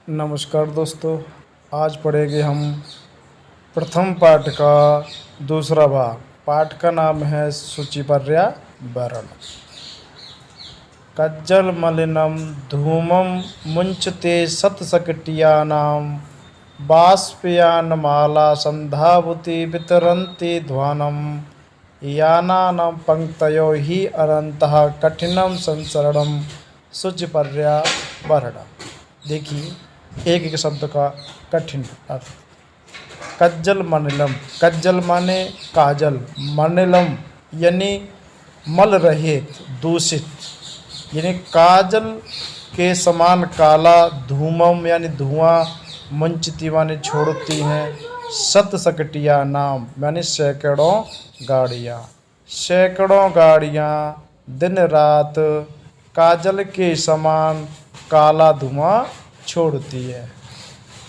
नमस्कार दोस्तों, आज पढ़ेंगे हम प्रथम पाठ का दूसरा भाग। पाठ का नाम है सूचि पर्यावरण। कज्जल मलिनम धूमम मुंचते शतशकटियानां बाष्पयानमाला संधावति वितरन्ति ध्वानं यानानां पंक्तयो हि अनन्तः कठिनं संसरणं सूचि पर्यावरण। देखिए एक एक शब्द का कठिन अर्थ। कज्जल मनिलम, कज्जल माने काजल, मनिलम यानी मल रहित दूषित, यानी काजल के समान काला, धूमम यानी धुआं, मुंचती माने छोड़ती हैं, शतशकटिया नाम यानी सैकड़ों गाड़ियाँ, सैकड़ों गाड़ियाँ दिन रात काजल के समान काला धुआं छोड़ती है।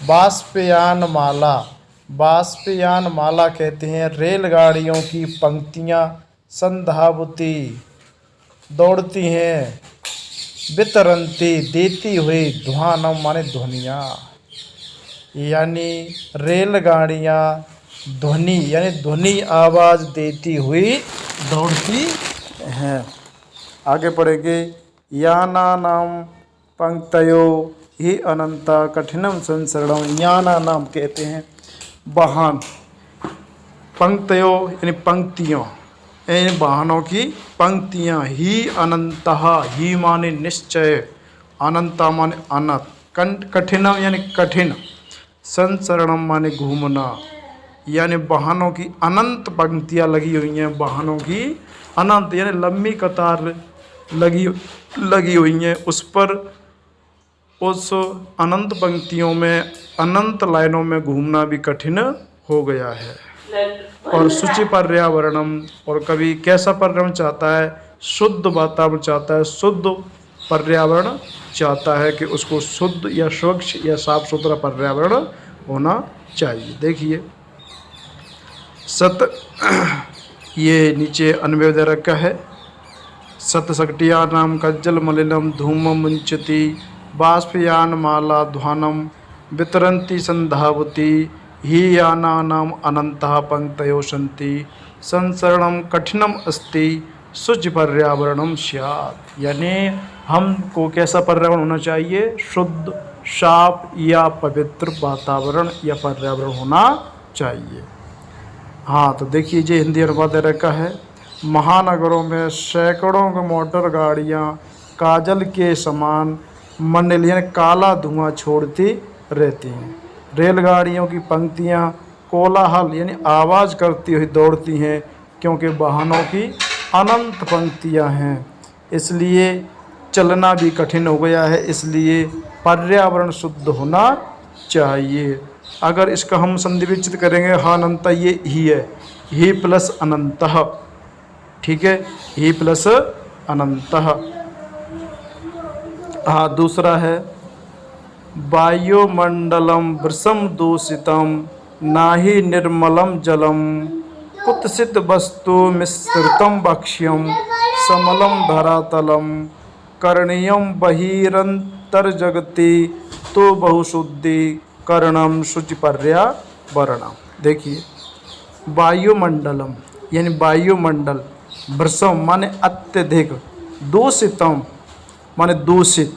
बाष्पयान माला, बाष्पयान माला कहते हैं रेलगाड़ियों की पंक्तियां, संधावती दौड़ती हैं, वितरंती देती हुई, ध्वानम माने ध्वनियाँ, यानी रेलगाड़ियाँ ध्वनि यानी ध्वनि आवाज़ देती हुई दौड़ती हैं। आगे पढ़ेंगे। याना नाम पंक्तयो ही अनंता कठिनम संसरणम। याना नाम कहते हैं वाहन, पंक्तयो यानी पंक्तियों, यानी वाहनों की पंक्तियाँ, ही अनंतः ही माने निश्चय, अनंता माने अनंत, कठिनम यानी कठिन, संसरणम माने घूमना, यानी वाहनों की अनंत पंक्तियाँ लगी हुई हैं, वाहनों की अनंत यानी लंबी कतार लगी हुई हैं, उस पर उस अनंत पंक्तियों में अनंत लाइनों में घूमना भी कठिन हो गया है। और शुचि पर्यावरणम, और कभी कैसा पर्यावरण चाहता है? शुद्ध वातावरण चाहता है, शुद्ध पर्यावरण चाहता है कि उसको शुद्ध या स्वच्छ या साफ सुथरा पर्यावरण होना चाहिए। देखिए सत ये नीचे अन्वय दे रखा है। शतशकटिया नाम कज्जल मलिनम धूमम मुंचति बाष्पयान माला ध्वानम वितरन्ति संधावती ही यानानाम अनंतः पंक्तयो सन्ति संसरणम कठिनम अस्ति शुचि पर्यावरणम स्यात्। यानी हमको कैसा पर्यावरण होना चाहिए? शुद्ध, साफ या पवित्र वातावरण या पर्यावरण होना चाहिए। हाँ, तो देखिए जो हिंदी अनुवाद दे रखा है। महानगरों में सैकड़ों मोटर गाड़ियाँ काजल के समान मंडल यानी काला धुआं छोड़ती रहती हैं। रेलगाड़ियों की पंक्तियाँ कोलाहल यानी आवाज़ करती हुई दौड़ती हैं, क्योंकि वाहनों की अनंत पंक्तियाँ हैं, इसलिए चलना भी कठिन हो गया है। इसलिए पर्यावरण शुद्ध होना चाहिए। अगर इसका हम संधि विच्छेद करेंगे, हाँ अनंत ये ही है, ही प्लस अनंतः, ठीक है, ही प्लस अनंतः। हाँ दूसरा है वायुमंडलम वृषम दूषितम नाहि निर्मलम जलम कुत्सित वस्तु मिश्रितम भक्ष्यम समलम धरातलम करणीयम बहिरंतर्जगति तो बहुशुद्धि करणम शुचि पर्यावरणम। देखिए वायुमंडलम यानी वायुमंडल, वृषम माने अत्यधिक, दूषितम माने दूषित,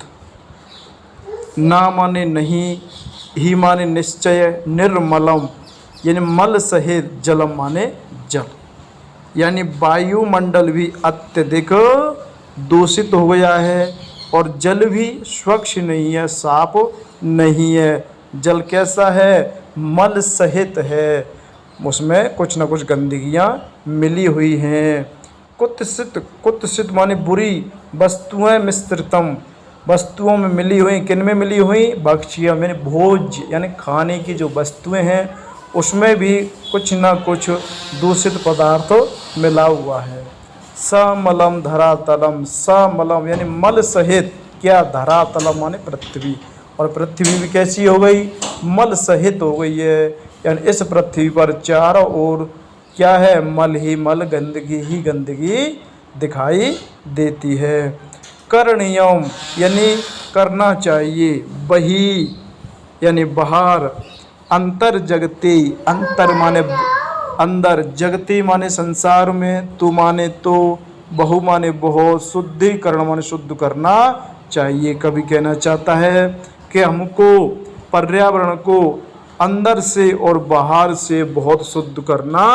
ना माने नहीं, ही माने निश्चय, निर्मलम यानी मल सहित, जलम माने जल, यानी वायुमंडल भी अत्यधिक दूषित हो गया है और जल भी स्वच्छ नहीं है, साफ नहीं है। जल कैसा है? मल सहित है, उसमें कुछ न कुछ गंदगियाँ मिली हुई हैं। कुत्सित, कुत्सित माने बुरी, वस्तुएं मिश्रितम वस्तुओं में मिली हुई, किन में मिली हुई? भक्ष्य यानी भोज यानी खाने की जो वस्तुएं हैं उसमें भी कुछ ना कुछ दूषित पदार्थ मिला हुआ है। समलम धरातलम, समलम यानी मल सहित, क्या? धरातलम माने पृथ्वी, और पृथ्वी भी कैसी हो गई? मल सहित हो गई है, यानी इस पृथ्वी पर चारों ओर क्या है? मल ही मल, गंदगी ही गंदगी दिखाई देती है। करणीयम यानी करना चाहिए, वही यानी बाहर, अंतर जगती, अंतर माने अंदर, जगती माने संसार में, तू माने तो, बहु माने बहुत, शुद्धिकरण माने शुद्ध करना चाहिए। कवि कहना चाहता है कि हमको पर्यावरण को अंदर से और बाहर से बहुत शुद्ध करना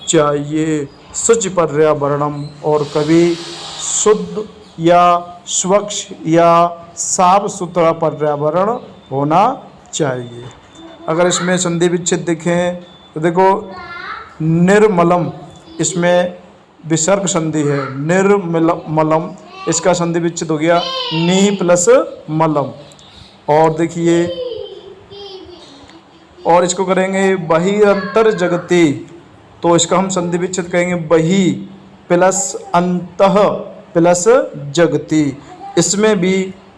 चाहिए। शुचि पर्यावरणम, और कभी शुद्ध या स्वच्छ या साफ सुथरा पर्यावरण होना चाहिए। अगर इसमें संधि विच्छेद देखें तो देखो निर्मलम, इसमें विसर्ग संधि है, निर्मलम, इसका संधि विच्छेद हो गया नी प्लस मलम। और देखिए, और इसको करेंगे बहिरंतर जगती, तो इसका हम संधि विच्छेद कहेंगे बही प्लस अंतः प्लस जगती। इसमें भी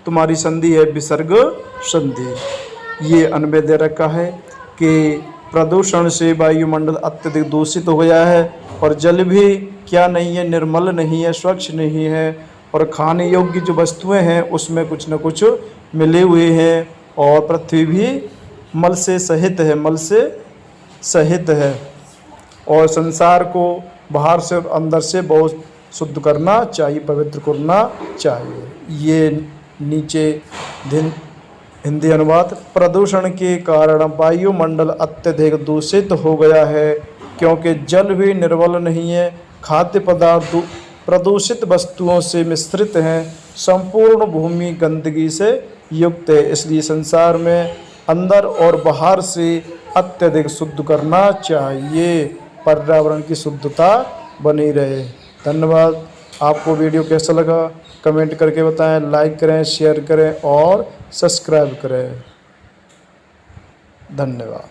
तुम्हारी संधि है विसर्ग संधि। ये अन्वय दे रखा है कि प्रदूषण से वायुमंडल अत्यधिक दूषित हो गया है और जल भी क्या नहीं है, निर्मल नहीं है, स्वच्छ नहीं है, और खाने योग्य जो वस्तुएं हैं उसमें कुछ न कुछ मिले हुए हैं, और पृथ्वी भी मल से सहित है, मल से सहित है। और संसार को बाहर से और अंदर से बहुत शुद्ध करना चाहिए, पवित्र करना चाहिए। ये नीचे हिंदी अनुवाद, प्रदूषण के कारण वायुमंडल अत्यधिक दूषित हो गया है क्योंकि जल भी निर्मल नहीं है, खाद्य पदार्थ प्रदूषित वस्तुओं से मिश्रित हैं, संपूर्ण भूमि गंदगी से युक्त है। इसलिए संसार में अंदर और बाहर से अत्यधिक शुद्ध करना चाहिए, पर्यावरण की शुद्धता बनी रहे। धन्यवाद। आपको वीडियो कैसा लगा कमेंट करके बताएं, लाइक करें, शेयर करें और सब्सक्राइब करें। धन्यवाद।